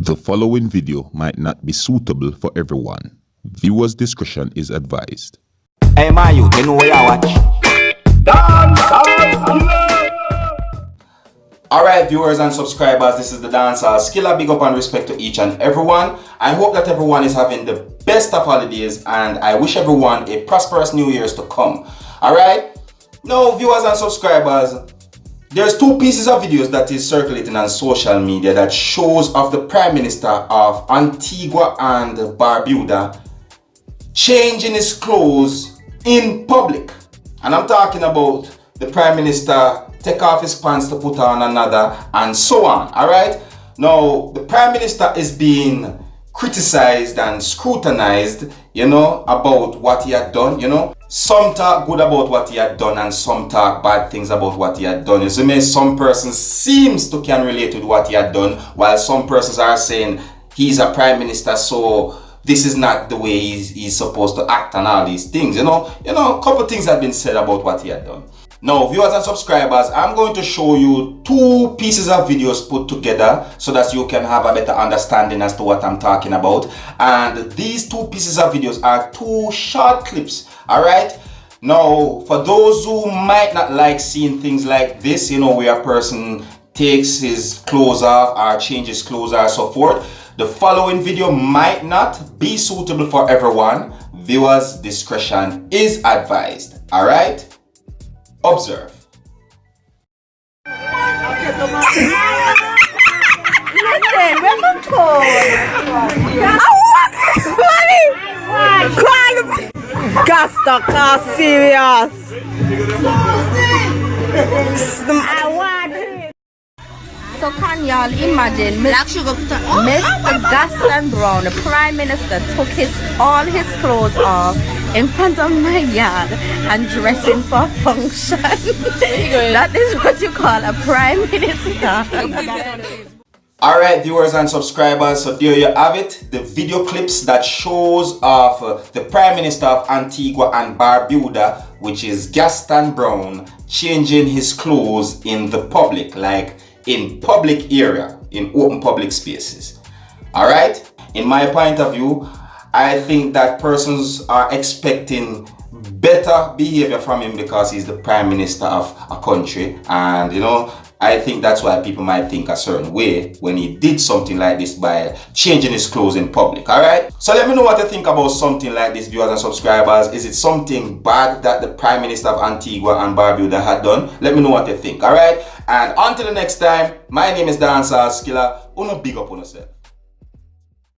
The following video might not be suitable for everyone. Viewers' discretion is advised. Hey man, you know where I watch? Dancehall. Alright viewers and subscribers, this is the Dancehall Skilla. Big up and respect to each and everyone. I hope that everyone is having the best of holidays and I wish everyone a prosperous New Year's to come. Alright? Now viewers and subscribers, there's two pieces of videos that is circulating on social media that shows of the Prime Minister of Antigua and Barbuda changing his clothes in public. And I'm talking about the Prime Minister take off his pants to put on another and so on. Alright? Now the Prime Minister is being criticized and scrutinized, about what he had done, Some talk good about what he had done and some talk bad things about what he had done. Some persons seems to can relate with what he had done, while some persons are saying he's a prime minister, so this is not the way he's supposed to act and all these things. A couple things have been said about what he had done. Now, viewers and subscribers, I'm going to show you two pieces of videos put together so that you can have a better understanding as to what I'm talking about. And these two pieces of videos are two short clips, alright? Now, for those who might not like seeing things like this, where a person takes his clothes off or changes clothes or so forth, the following video might not be suitable for everyone. Viewers' discretion is advised, alright? Observe. Listen, we're not cold. Gasta car serious. So can y'all imagine Mr. Gaston Brown, the Prime Minister, took all his clothes off in front of my yard and dressing for function. That is what you call a Prime Minister. Alright viewers and subscribers, so there you have it, the video clips that shows of the Prime Minister of Antigua and Barbuda, which is Gaston Brown, changing his clothes in the public, like in public area, in open public spaces. Alright, in my point of view, I think that persons are expecting better behavior from him because he's the Prime Minister of a country, and I think that's why people might think a certain way when he did something like this by changing his clothes in public. Alright, so let me know what you think about something like this, viewers and subscribers. Is it something bad that the Prime Minister of Antigua and Barbuda had done? Let me know what you think. Alright, and until the next time, my name is Dancehall Skilla. Uno big up on yourself.